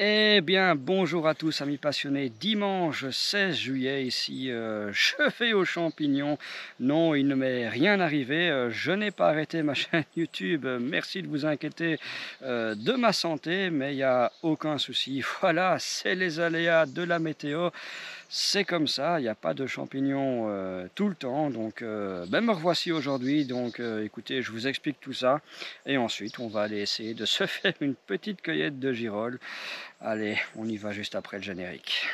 Eh bien, bonjour à tous amis passionnés. Dimanche 16 juillet, ici, je fais aux champignons. Non, il ne m'est rien arrivé. Je n'ai pas arrêté ma chaîne YouTube. Merci de vous inquiéter de ma santé, mais il n'y a aucun souci. Voilà, c'est les aléas de la météo. C'est comme ça, il n'y a pas de champignons tout le temps. Donc, ben me revoici aujourd'hui. Donc, écoutez, je vous explique tout ça. Et ensuite, on va aller essayer de se faire une petite cueillette de girolles. Allez, on y va juste après le générique.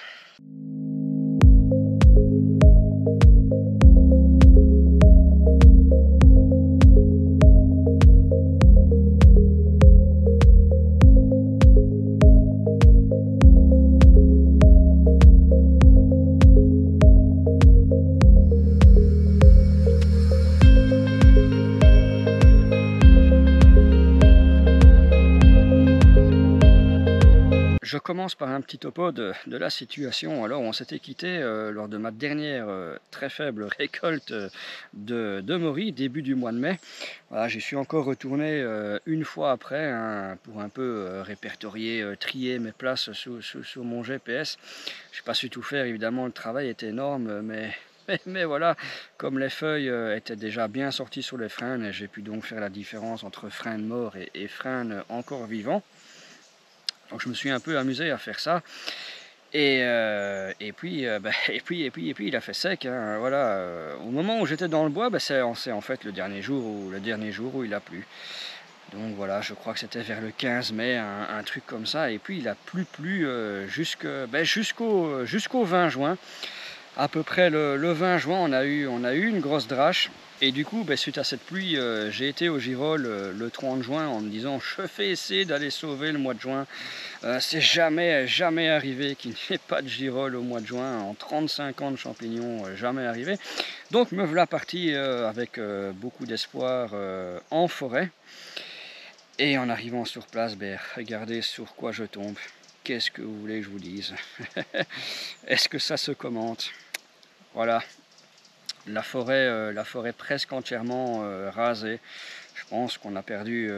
Je commence par un petit topo de la situation. Alors, on s'était quitté lors de ma dernière très faible récolte de moris, début du mois de mai. Voilà, j'y suis encore retourné une fois après hein, pour un peu répertorier, trier mes places sur mon GPS. Je n'ai pas su tout faire, évidemment, le travail était énorme, mais voilà, comme les feuilles étaient déjà bien sorties sur les frênes, j'ai pu donc faire la différence entre frênes morts et frênes encore vivants. Donc je me suis un peu amusé à faire ça. Et puis, il a fait sec. Hein, voilà. Au moment où j'étais dans le bois, c'est en fait le dernier jour où il a plu. Donc voilà, je crois que c'était vers le 15 mai, un truc comme ça. Et puis il a plu jusqu'au 20 juin. À peu près le 20 juin, on a eu une grosse drache. Et du coup, suite à cette pluie, j'ai été au Girolles le 30 juin en me disant je vais essayer d'aller sauver le mois de juin. C'est jamais arrivé qu'il n'y ait pas de girolles au mois de juin. En 35 ans de champignons, jamais arrivé. Donc me voilà parti avec beaucoup d'espoir en forêt. Et en arrivant sur place, regardez sur quoi je tombe. Qu'est-ce que vous voulez que je vous dise? Est-ce que ça se commente? Voilà, la forêt presque entièrement rasée. Je pense qu'on a perdu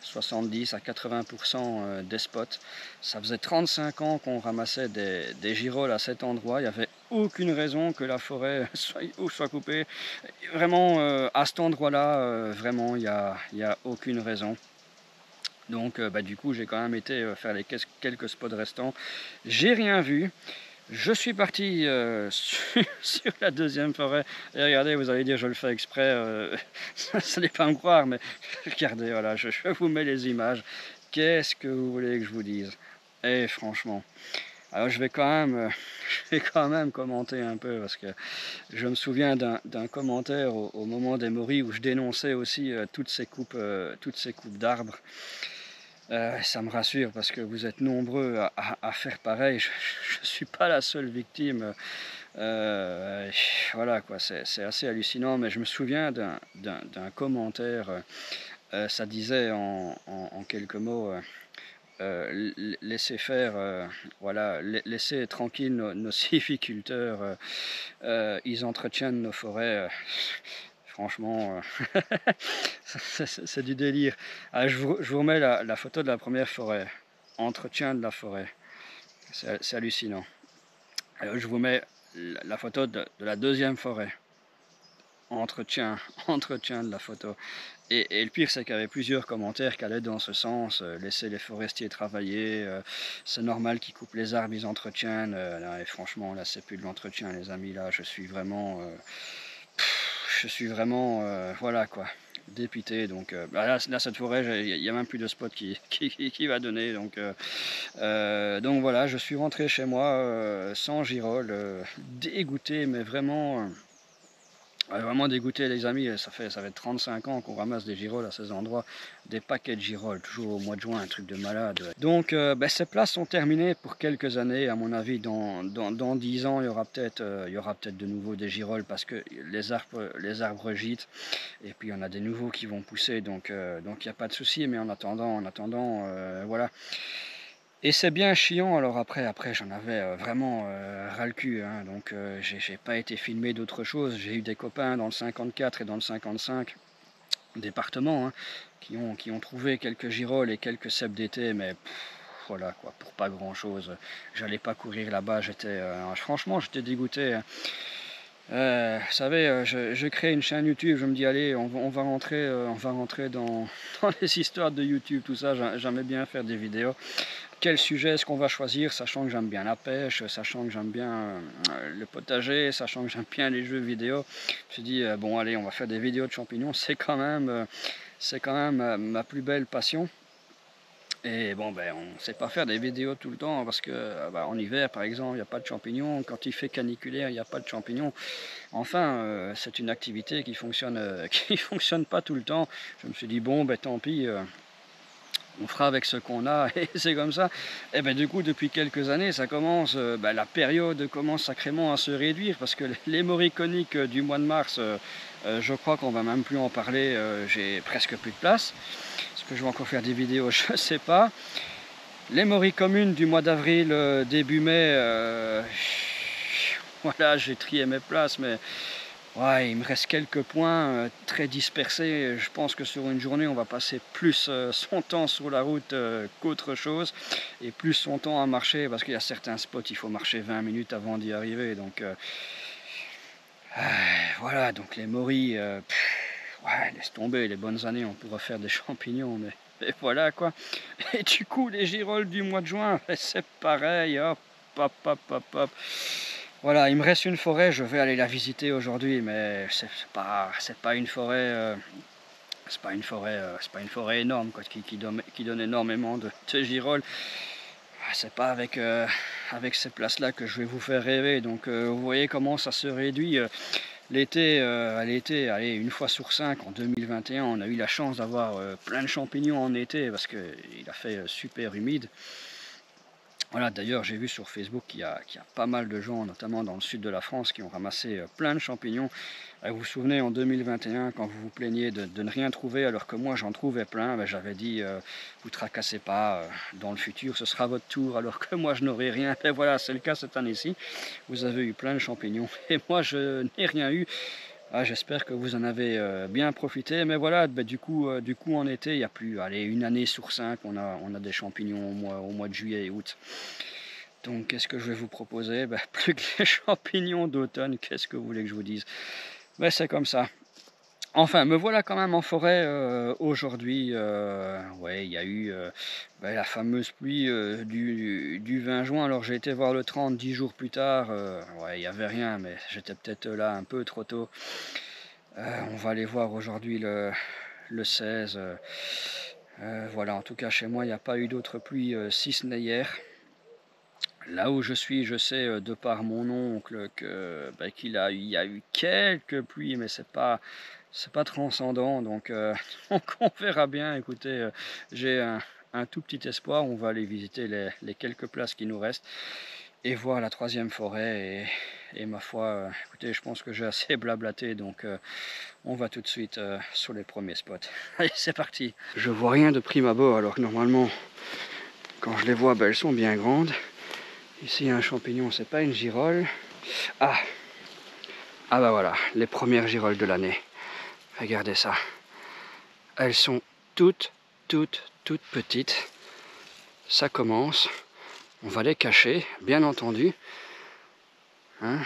70 à 80% des spots. Ça faisait 35 ans qu'on ramassait des girolles à cet endroit. Il n'y avait aucune raison que la forêt soit coupée. Vraiment, à cet endroit-là, vraiment, il n'y a aucune raison. Donc, du coup, j'ai quand même été faire les quelques spots restants. J'ai rien vu. Je suis parti sur la deuxième forêt. Et regardez, vous allez dire, je le fais exprès. Ça n'est pas à me croire, mais regardez, voilà, je vous mets les images. Qu'est-ce que vous voulez que je vous dise? Et franchement, alors je vais quand même commenter un peu parce que je me souviens d'un commentaire au moment des moris où je dénonçais aussi toutes ces coupes d'arbres. Ça me rassure parce que vous êtes nombreux à faire pareil. Je ne suis pas la seule victime. Voilà quoi, c'est assez hallucinant. Mais je me souviens d'un commentaire. Ça disait en quelques mots. Laissez faire, voilà, laissez tranquille nos sylviculteurs, ils entretiennent nos forêts. Franchement, c'est du délire. Ah, je vous remets la photo de la première forêt. Entretien de la forêt. C'est hallucinant. Alors, je vous mets la photo de la deuxième forêt. Entretien de la photo. Et le pire, c'est qu'il y avait plusieurs commentaires qui allaient dans ce sens. Laisser les forestiers travailler. C'est normal qu'ils coupent les arbres, ils entretiennent. Et franchement, là, c'est plus de l'entretien, les amis. Là, je suis vraiment... voilà quoi, dépité. Donc là, cette forêt, il n'y a même plus de spot qui va donner. Donc voilà, je suis rentré chez moi sans girole, dégoûté, mais vraiment dégoûté les amis. Ça fait 35 ans qu'on ramasse des girolles à ces endroits, des paquets de girolles, toujours au mois de juin, un truc de malade. Donc ces places sont terminées pour quelques années. À mon avis, dans 10 ans, il y aura peut-être de nouveau des girolles parce que les arbres gîtent et puis il y en a des nouveaux qui vont pousser. Donc il n'y a pas de souci. Mais en attendant, voilà. Et c'est bien chiant, alors après j'en avais vraiment ras le cul, hein, donc j'ai pas été filmé d'autre chose. J'ai eu des copains dans le 54 et dans le 55 département hein, qui ont trouvé quelques girolles et quelques cèpes d'été, mais voilà quoi, pour pas grand chose. J'allais pas courir là-bas, franchement j'étais dégoûté. Vous savez, je crée une chaîne YouTube, je me dis allez, on va rentrer dans les histoires de YouTube, tout ça. J'aimais bien faire des vidéos. Quel sujet est-ce qu'on va choisir, sachant que j'aime bien la pêche, sachant que j'aime bien le potager, sachant que j'aime bien les jeux vidéo. Je me suis dit bon allez, on va faire des vidéos de champignons, c'est quand même ma plus belle passion. Et bon, ben, on ne sait pas faire des vidéos tout le temps parce que en hiver, par exemple, il n'y a pas de champignons. Quand il fait caniculaire, il n'y a pas de champignons. Enfin, c'est une activité qui fonctionne pas tout le temps. Je me suis dit, bon, ben, tant pis, on fera avec ce qu'on a et c'est comme ça. Et ben, du coup, depuis quelques années, la période commence sacrément à se réduire parce que les moriconiques du mois de mars, je crois qu'on va même plus en parler. J'ai presque plus de place. Est-ce que je vais encore faire des vidéos? Je ne sais pas. Les morilles communes du mois d'avril, début mai, voilà, j'ai trié mes places, mais ouais, il me reste quelques points très dispersés. Je pense que sur une journée, on va passer plus son temps sur la route qu'autre chose, et plus son temps à marcher, parce qu'il y a certains spots, il faut marcher 20 minutes avant d'y arriver. Donc voilà, donc les morilles, ouais, laisse tomber, les bonnes années, on pourra faire des champignons, mais voilà quoi. Et du coup, les girolles du mois de juin, c'est pareil, hop, hop, hop, hop, hop. Voilà, il me reste une forêt, je vais aller la visiter aujourd'hui, mais c'est pas une forêt, c'est pas une forêt énorme quoi, qui donne énormément de girolles. C'est pas avec ces places-là que je vais vous faire rêver. Donc vous voyez comment ça se réduit. L'été, allez, une fois sur 5 en 2021, on a eu la chance d'avoir plein de champignons en été parce qu'il a fait super humide. Voilà, d'ailleurs, j'ai vu sur Facebook qu'il y a pas mal de gens, notamment dans le sud de la France, qui ont ramassé plein de champignons. Vous vous souvenez, en 2021, quand vous vous plaignez de ne rien trouver, alors que moi j'en trouvais plein, ben, j'avais dit, vous tracassez pas, dans le futur, ce sera votre tour, alors que moi je n'aurai rien. Et voilà, c'est le cas cette année-ci. Vous avez eu plein de champignons, et moi je n'ai rien eu. J'espère que vous en avez bien profité, mais voilà, du coup en été, il n'y a plus, allez, une année sur 5, on a des champignons au mois de juillet et août. Donc qu'est-ce que je vais vous proposer? Plus que les champignons d'automne, qu'est-ce que vous voulez que je vous dise? C'est comme ça. Enfin, me voilà quand même en forêt aujourd'hui. Ouais, il y a eu la fameuse pluie du 20 juin. Alors j'ai été voir le 30 10 jours plus tard. Ouais, il n'y avait rien, mais j'étais peut-être là un peu trop tôt. On va aller voir aujourd'hui le 16. Voilà, en tout cas chez moi, il n'y a pas eu d'autre pluie si ce n'est hier. Là où je suis, je sais de par mon oncle qu'il il y a eu quelques pluies, mais c'est pas transcendant. Donc, donc on verra bien. Écoutez, j'ai un tout petit espoir. On va aller visiter les quelques places qui nous restent et voir la 3e forêt. Et ma foi, écoutez, je pense que j'ai assez blablaté. Donc on va tout de suite sur les premiers spots. Allez, c'est parti. Je vois rien de prime abord, alors que normalement, quand je les vois, elles sont bien grandes. Ici, un champignon, c'est pas une girole. Ah bah voilà, les premières girolles de l'année. Regardez ça. Elles sont toutes petites. Ça commence. On va les cacher, bien entendu. Hein?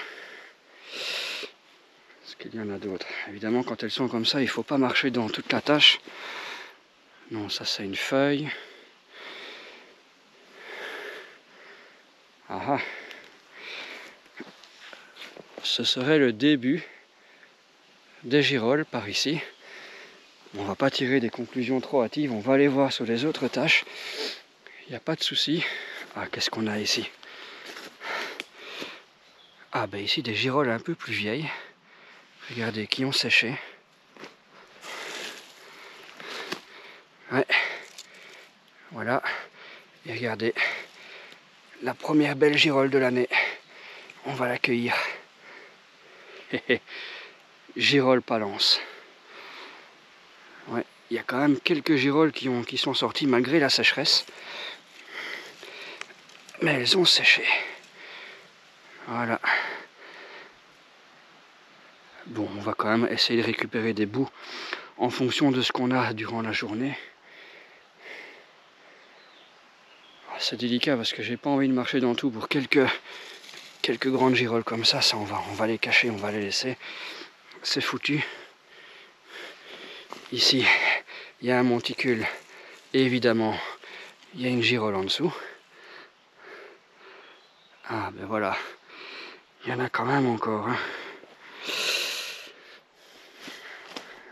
Est-ce qu'il y en a d'autres? Évidemment, quand elles sont comme ça, il ne faut pas marcher dans toute la tâche. Non, ça c'est une feuille. Ah, ce serait le début des girolles par ici. On va pas tirer des conclusions trop hâtives, on va aller voir sur les autres tâches. Il n'y a pas de souci. Ah, qu'est-ce qu'on a ici? Ah, ici des girolles un peu plus vieilles. Regardez, qui ont séché. Ouais. Voilà. Et regardez, la première belle girole de l'année. On va l'accueillir. Girole Palance. Ouais, il y a quand même quelques girolles qui sont sorties malgré la sécheresse. Mais elles ont séché. Voilà. Bon, on va quand même essayer de récupérer des bouts en fonction de ce qu'on a durant la journée. c'est délicat parce que j'ai pas envie de marcher dans tout pour quelques grandes girolles comme ça. Ça on va les cacher, on va les laisser. C'est foutu. Ici, il y a un monticule. Et évidemment, il y a une girole en dessous. Ah ben voilà. Il y en a quand même encore. Hein.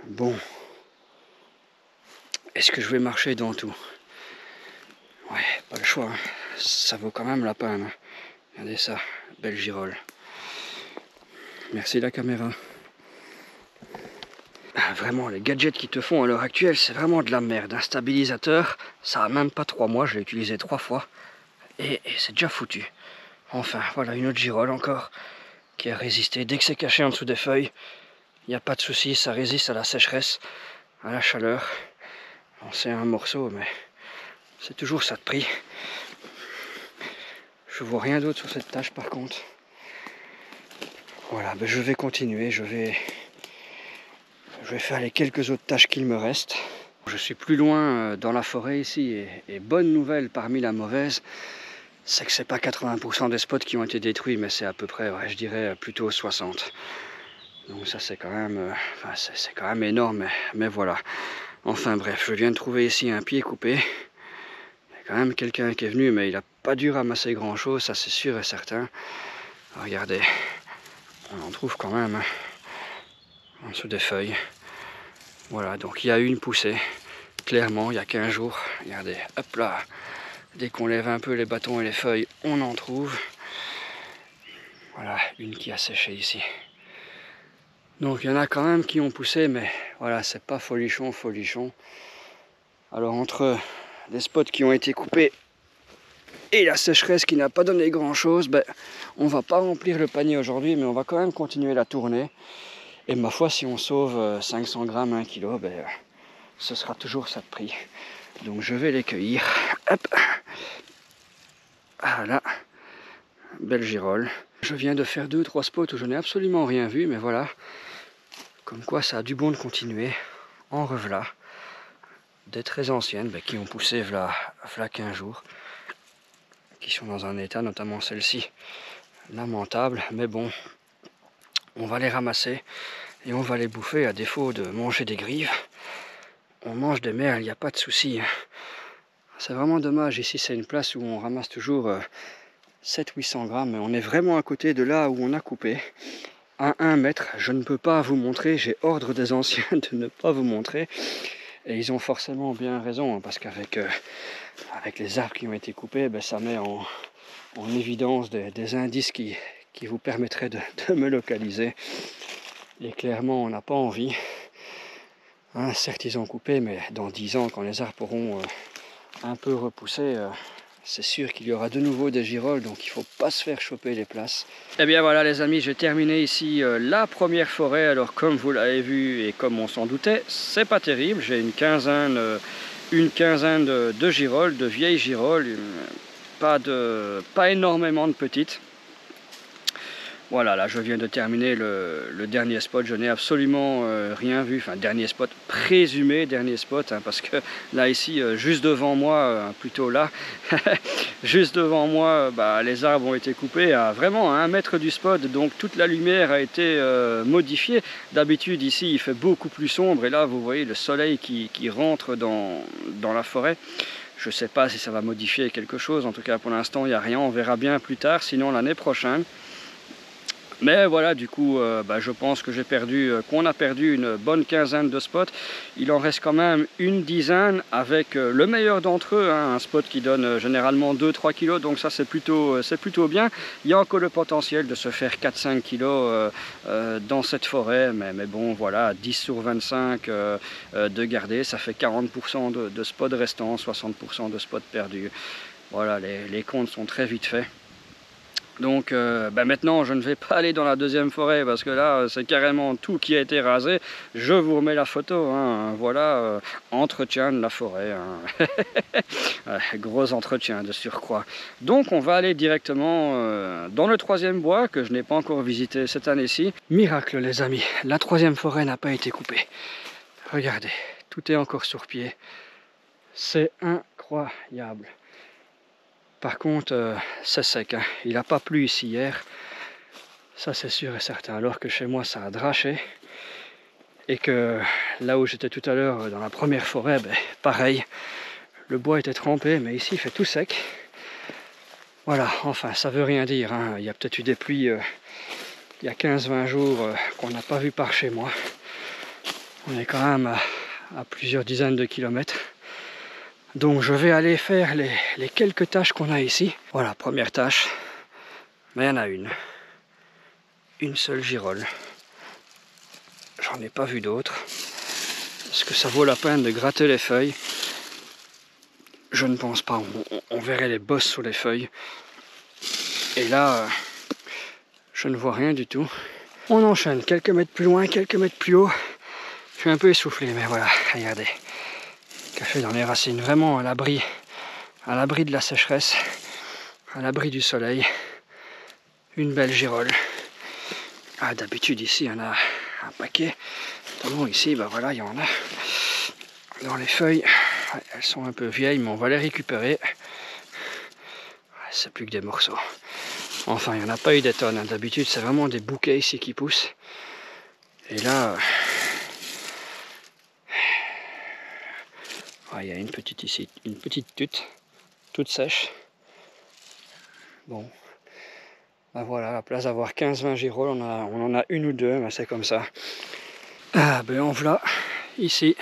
Bon. Est-ce que je vais marcher dans tout? Ouais, pas le choix. Hein. Ça vaut quand même la peine. Hein. Regardez ça, belle girole. Merci la caméra. Ah, vraiment, les gadgets qu'ils te font à l'heure actuelle, c'est vraiment de la merde. Un stabilisateur, ça a même pas 3 mois, je l'ai utilisé 3 fois. Et c'est déjà foutu. Enfin, voilà, une autre girole encore, qui a résisté. Dès que c'est caché en dessous des feuilles, il n'y a pas de souci, ça résiste à la sécheresse, à la chaleur. C'est un morceau, mais c'est toujours ça de prix. Je vois rien d'autre sur cette tâche par contre. Voilà, ben je vais continuer, je vais faire les quelques autres tâches qu'il me reste. Je suis plus loin dans la forêt ici et bonne nouvelle parmi la mauvaise, c'est que c'est pas 80% des spots qui ont été détruits, mais c'est à peu près, ouais, je dirais plutôt 60. Donc ça c'est quand même, c'est quand même énorme, mais voilà. Enfin bref, je viens de trouver ici un pied coupé. Il y a quand même quelqu'un qui est venu, mais il n'a pas dû ramasser grand chose, ça c'est sûr et certain. Regardez, on en trouve quand même hein, en dessous des feuilles. Voilà, donc il y a eu une poussée, clairement, il y a 15 jours. Regardez, hop là, dès qu'on lève un peu les bâtons et les feuilles, on en trouve. Voilà, une qui a séché ici. Donc il y en a quand même qui ont poussé, mais voilà, c'est pas folichon. Alors entre les spots qui ont été coupés et la sécheresse qui n'a pas donné grand chose, ben, on va pas remplir le panier aujourd'hui, mais on va quand même continuer la tournée. Et ma foi, si on sauve 500 grammes, 1 kg, ben, ce sera toujours ça de prix. Donc je vais les cueillir. Hop. Voilà. Belle girole. Je viens de faire 2-3 spots où je n'ai absolument rien vu, mais voilà. Comme quoi ça a du bon de continuer. En revoilà. Des très anciennes, ben, qui ont poussé v'là 15 jours. Qui sont dans un état, notamment celle-ci, lamentable. Mais bon, on va les ramasser et on va les bouffer. À défaut de manger des grives, on mange des merles, il n'y a pas de souci. C'est vraiment dommage. Ici, c'est une place où on ramasse toujours 700-800 grammes. Mais on est vraiment à côté de là où on a coupé. À 1 mètre, je ne peux pas vous montrer. J'ai ordre des anciens de ne pas vous montrer. Et ils ont forcément bien raison, hein, parce qu'avec avec les arbres qui ont été coupés, ben, ça met en évidence des indices qui vous permettraient de me localiser. Et clairement, on n'a pas envie. Hein, certes, ils ont coupé, mais dans 10 ans, quand les arbres auront un peu repoussé, c'est sûr qu'il y aura de nouveau des girolles, donc il ne faut pas se faire choper les places. Et bien voilà les amis, j'ai terminé ici la première forêt. Alors comme vous l'avez vu et comme on s'en doutait, c'est pas terrible. J'ai une quinzaine de girolles, de vieilles girolles, pas énormément de petites. Voilà, là je viens de terminer le dernier spot, je n'ai absolument rien vu, enfin dernier spot, présumé dernier spot, hein, parce que là ici, juste devant moi, plutôt là, juste devant moi, bah, les arbres ont été coupés à vraiment à 1 mètre du spot, donc toute la lumière a été modifiée. D'habitude ici il fait beaucoup plus sombre et là vous voyez le soleil qui rentre dans la forêt. Je ne sais pas si ça va modifier quelque chose, en tout cas pour l'instant il n'y a rien, on verra bien plus tard, sinon l'année prochaine. Mais voilà, du coup, je pense que qu'on a perdu une bonne quinzaine de spots. Il en reste quand même une dizaine avec le meilleur d'entre eux, hein, un spot qui donne généralement 2-3 kg, donc ça c'est plutôt bien. Il y a encore le potentiel de se faire 4-5 kg dans cette forêt, mais bon, voilà, 10 sur 25 de garder, ça fait 40% de spots restants, 60% de spots perdus. Voilà, les comptes sont très vite faits. Donc maintenant je ne vais pas aller dans la deuxième forêt parce que là c'est carrément tout qui a été rasé. Je vous remets la photo, hein. Voilà, entretien de la forêt, hein. Gros entretien de surcroît. Donc on va aller directement dans le 3e bois que je n'ai pas encore visité cette année-ci. Miracle les amis, la 3e forêt n'a pas été coupée. Regardez, tout est encore sur pied. C'est incroyable. Par contre, c'est sec, hein. Il n'a pas plu ici hier. Ça c'est sûr et certain. Alors que chez moi ça a draché. Et que là où j'étais tout à l'heure dans la première forêt, ben, pareil. Le bois était trempé, mais ici il fait tout sec. Voilà, enfin ça veut rien dire, hein. Il y a peut-être eu des pluies il y a 15-20 jours qu'on n'a pas vu par chez moi. On est quand même à plusieurs dizaines de kilomètres. Donc je vais aller faire les quelques tâches qu'on a ici. Voilà, première tâche. Mais il y en a une. Une seule girole. J'en ai pas vu d'autres. Est-ce que ça vaut la peine de gratter les feuilles? Je ne pense pas. On verrait les bosses sur les feuilles. Et là, je ne vois rien du tout. On enchaîne quelques mètres plus loin, quelques mètres plus haut. Je suis un peu essoufflé, mais voilà, regardez. Café dans les racines, vraiment à l'abri de la sécheresse, à l'abri du soleil. Une belle girole. Ah, d'habitude ici, il y en a un paquet. Notamment ici, ben voilà, il y en a. Dans les feuilles, elles sont un peu vieilles, mais on va les récupérer. C'est plus que des morceaux. Enfin, il n'y en a pas eu des tonnes, hein. D'habitude, c'est vraiment des bouquets ici qui poussent. Et là, il y a une petite ici, une petite tutte, toute sèche. Bon, ben voilà, à la place d'avoir 15-20 girolles, on en a une ou deux, mais c'est comme ça. Ah ben en voilà, ici,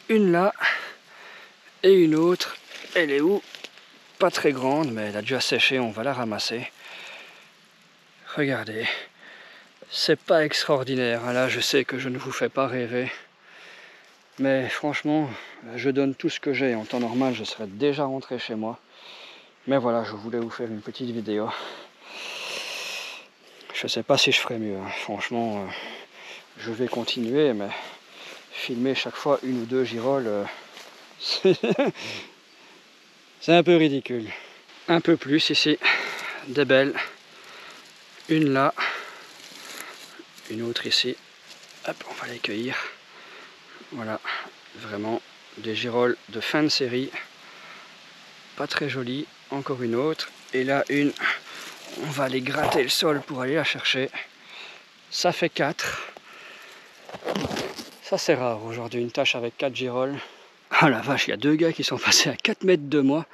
une là, et une autre, elle est où? Pas très grande, mais elle a déjà séché, on va la ramasser. Regardez, c'est pas extraordinaire, hein. Là je sais que je ne vous fais pas rêver, mais franchement, je donne tout ce que j'ai. En temps normal, je serais déjà rentré chez moi. Mais voilà, je voulais vous faire une petite vidéo. Je sais pas si je ferai mieux, hein. Franchement, je vais continuer, mais filmer chaque fois une ou deux girolles, c'est un peu ridicule. Un peu plus ici, des belles. Une là, une autre ici. Hop, on va les cueillir. Voilà, vraiment des girolles de fin de série. Pas très jolies. Encore une autre. Et là, une. On va aller gratter le sol pour aller la chercher. Ça fait 4. Ça c'est rare aujourd'hui, une tâche avec 4 girolles. Ah la vache, il y a 2 gars qui sont passés à 4 mètres de moi.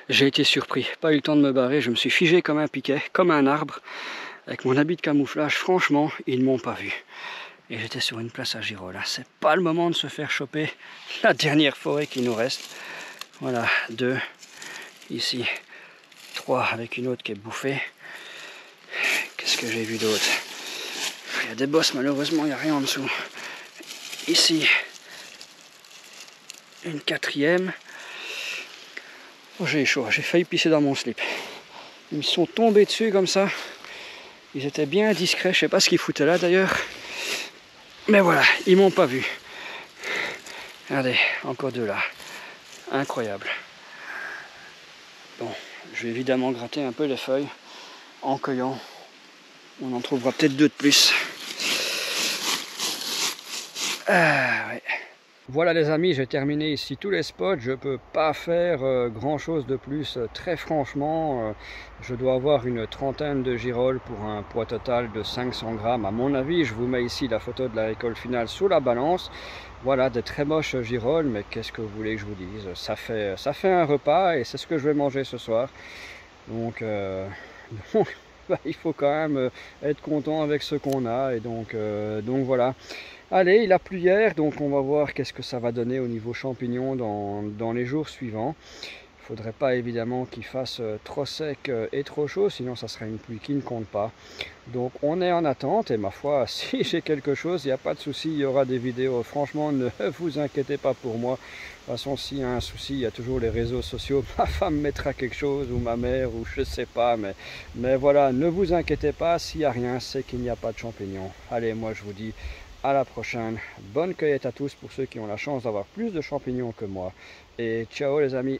J'ai été surpris, pas eu le temps de me barrer, je me suis figé comme un piquet, comme un arbre. Avec mon habit de camouflage, franchement, ils ne m'ont pas vu. Et j'étais sur une place à girolles. C'est pas le moment de se faire choper la dernière forêt qui nous reste. Voilà, 2. Ici, 3 avec une autre qui est bouffée. Qu'est-ce que j'ai vu d'autre? Il y a des bosses, malheureusement, il n'y a rien en dessous. Ici, une 4e. Oh, j'ai chaud, j'ai failli pisser dans mon slip. Ils me sont tombés dessus comme ça. Ils étaient bien discrets, je sais pas ce qu'ils foutaient là d'ailleurs. Mais voilà, ils m'ont pas vu. Regardez, encore 2 là. Incroyable. Bon, je vais évidemment gratter un peu les feuilles en cueillant. On en trouvera peut-être 2 de plus. Ah ouais. Voilà les amis, j'ai terminé ici tous les spots. Je peux pas faire grand chose de plus. Très franchement, je dois avoir une trentaine de girolles pour un poids total de 500 grammes à mon avis. Je vous mets ici la photo de la récolte finale sous la balance. Voilà, des très moches girolles, mais qu'est-ce que vous voulez que je vous dise? Ça fait un repas et c'est ce que je vais manger ce soir. Donc il faut quand même être content avec ce qu'on a. Et donc voilà. Allez, il a plu hier, donc on va voir qu'est-ce que ça va donner au niveau champignons dans les jours suivants. Il ne faudrait pas évidemment qu'il fasse trop sec et trop chaud, sinon ça serait une pluie qui ne compte pas. Donc on est en attente et ma foi, si j'ai quelque chose, il n'y a pas de souci, il y aura des vidéos. Franchement, ne vous inquiétez pas pour moi. De toute façon, s'il y a un souci, il y a toujours les réseaux sociaux. Ma femme mettra quelque chose, ou ma mère, ou je sais pas. Mais voilà, ne vous inquiétez pas, s'il n'y a rien, c'est qu'il n'y a pas de champignons. Allez, moi je vous dis à la prochaine. Bonne cueillette à tous pour ceux qui ont la chance d'avoir plus de champignons que moi. Et ciao les amis.